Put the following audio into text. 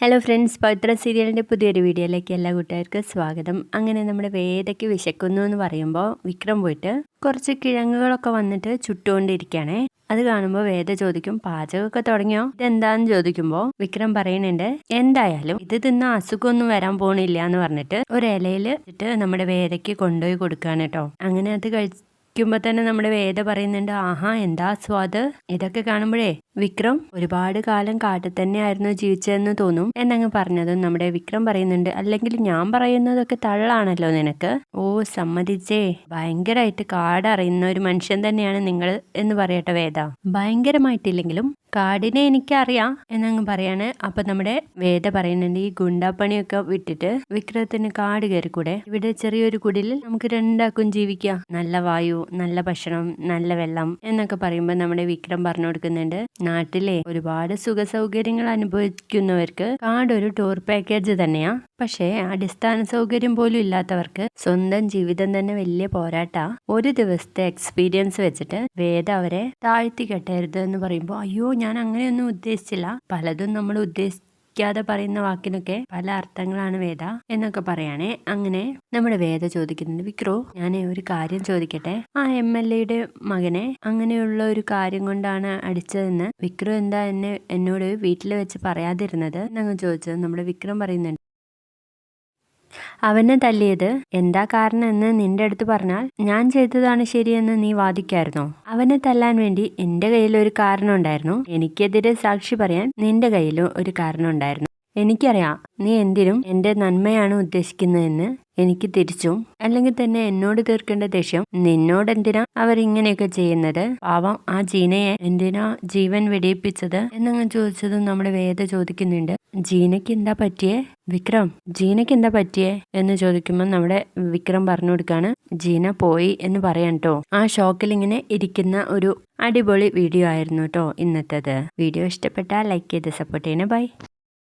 Hello friends, പവിത്ര സീരിയലിൻ്റെ പുതിയൊരു വീഡിയോയിലേക്ക് എല്ലാ കൂട്ടുകാർക്കും സ്വാഗതം. അങ്ങനെ നമ്മുടെ വേദയ്ക്ക് വിശക്കുന്നു എന്ന് പറയുമ്പോൾ വിക്രം പോയിട്ട് കുറച്ച് കിഴങ്ങുകളൊക്കെ വന്നിട്ട് ചുട്ടുകൊണ്ടിരിക്കുകയാണേ. അത് കാണുമ്പോൾ വേദ ചോദിക്കും, പാചകമൊക്കെ തുടങ്ങിയോ, ഇതെന്താന്ന് ചോദിക്കുമ്പോൾ വിക്രം പറയുന്നുണ്ട്, എന്തായാലും ഇത് തിന്ന അസുഖമൊന്നും വരാൻ പോണില്ല എന്ന് പറഞ്ഞിട്ട് ഒരു ഇലയിൽ ഇട്ട് നമ്മുടെ വേദയ്ക്ക് കൊണ്ടുപോയി കൊടുക്കുകയാണ് കേട്ടോ. അങ്ങനെ അത് കഴിക്കുമ്പോൾ തന്നെ നമ്മുടെ വേദ പറയുന്നുണ്ട്, ആഹാ എന്താ സ്വാദ്. ഇതൊക്കെ കാണുമ്പോഴേ വിക്രം ഒരുപാട് കാലം കാട്ടിൽ തന്നെയായിരുന്നു ജീവിച്ചതെന്ന് തോന്നും എന്നങ്ങ് പറഞ്ഞതും നമ്മുടെ വിക്രം പറയുന്നുണ്ട്, അല്ലെങ്കിൽ ഞാൻ പറയുന്നതൊക്കെ തള്ളാണല്ലോ നിനക്ക്. ഓ സമ്മതിച്ചേ, ഭയങ്കരമായിട്ട് കാടറിയുന്ന ഒരു മനുഷ്യൻ തന്നെയാണ് നിങ്ങൾ എന്ന് പറയട്ടെ വേദ. ഭയങ്കരമായിട്ടില്ലെങ്കിലും കാടിനെ എനിക്കറിയാം എന്നങ്ങ് പറയാണ്. അപ്പൊ നമ്മുടെ വേദ പറയുന്നുണ്ട്, ഈ ഗുണ്ടാപ്പണിയൊക്കെ വിട്ടിട്ട് വിക്രത്തിന് കാട് കയറിക്കൂടെ, ഇവിടെ ചെറിയൊരു കുടിലിൽ നമുക്ക് രണ്ടാക്കും ജീവിക്കാം, നല്ല വായു, നല്ല ഭക്ഷണം, നല്ല വെള്ളം എന്നൊക്കെ പറയുമ്പോൾ നമ്മുടെ വിക്രം പറഞ്ഞു കൊടുക്കുന്നുണ്ട്, നാട്ടിലെ ഒരുപാട് സുഖ സൗകര്യങ്ങൾ അനുഭവിക്കുന്നവർക്ക് കാട് ഒരു ടൂർ പാക്കേജ് തന്നെയാ. പക്ഷേ അടിസ്ഥാന സൗകര്യം പോലും ഇല്ലാത്തവർക്ക് സ്വന്തം ജീവിതം തന്നെ വലിയ പോരാട്ടാ. ഒരു ദിവസത്തെ എക്സ്പീരിയൻസ് വെച്ചിട്ട് വേദ അവരെ താഴ്ത്തി കെട്ടരുത് എന്ന് പറയുമ്പോൾ, അയ്യോ ഞാൻ അങ്ങനെയൊന്നും ഉദ്ദേശിച്ചില്ല, പലതും നമ്മൾ ഉദ്ദേശിക്കാതെ പറയുന്ന വാക്കിനൊക്കെ പല അർത്ഥങ്ങളാണ് വേദ എന്നൊക്കെ പറയാണേ. അങ്ങനെ നമ്മുടെ വേദ ചോദിക്കുന്നുണ്ട്, വിക്രോ ഞാൻ ഒരു കാര്യം ചോദിക്കട്ടെ, ആ MLA മകനെ അങ്ങനെയുള്ള ഒരു കാര്യം കൊണ്ടാണ് അടിച്ചതെന്ന് വിക്രം എന്താ എന്നോട് വീട്ടിൽ വെച്ച് പറയാതിരുന്നത് എന്നങ്ങ് ചോദിച്ചത് നമ്മുടെ വിക്രം പറയുന്നുണ്ട്, അവനെ തല്ലിയത് എന്താ കാരണം എന്ന് നിന്റെ അടുത്ത് പറഞ്ഞാൽ ഞാൻ ചെയ്തതാണ് ശരിയെന്ന് നീ വാദിക്കായിരുന്നോ? അവനെ തല്ലാൻ വേണ്ടി എന്റെ കയ്യിൽ ഒരു കാരണം ഉണ്ടായിരുന്നു, എനിക്കെതിരെ സാക്ഷി പറയാൻ നിന്റെ കയ്യിലും ഒരു കാരണം ഉണ്ടായിരുന്നു. എനിക്കറിയാം നീ എന്തിനും എന്റെ നന്മയാണ് ഉദ്ദേശിക്കുന്നതെന്ന്. എനിക്ക് തിരിച്ചും, അല്ലെങ്കിൽ തന്നെ എന്നോട് തീർക്കേണ്ട ദേഷ്യം നിന്നോടെന്തിനാ അവരിങ്ങനെയൊക്കെ ചെയ്യുന്നത്, പാവം ആ ജീനയെ എന്തിനാ ജീവൻ വെടിയിപ്പിച്ചത് എന്നങ്ങ് ചോദിച്ചതും നമ്മുടെ വേദ ചോദിക്കുന്നുണ്ട്, ജീനയ്ക്ക് എന്താ പറ്റിയേ വിക്രം, ജീനയ്ക്ക് എന്താ പറ്റിയേ എന്ന് ചോദിക്കുമ്പോൾ നമ്മുടെ വിക്രം പറഞ്ഞു കൊടുക്കാണ്, ജീന പോയി എന്ന് പറയാൻ കേട്ടോ. ആ ഷോക്കിൽ ഇങ്ങനെ ഇരിക്കുന്ന ഒരു അടിപൊളി വീഡിയോ ആയിരുന്നു കേട്ടോ ഇന്നത്തേത്. വീഡിയോ ഇഷ്ടപ്പെട്ടാൽ ലൈക്ക് ചെയ്ത് സപ്പോർട്ട് ചെയ്യണേ. ബൈ.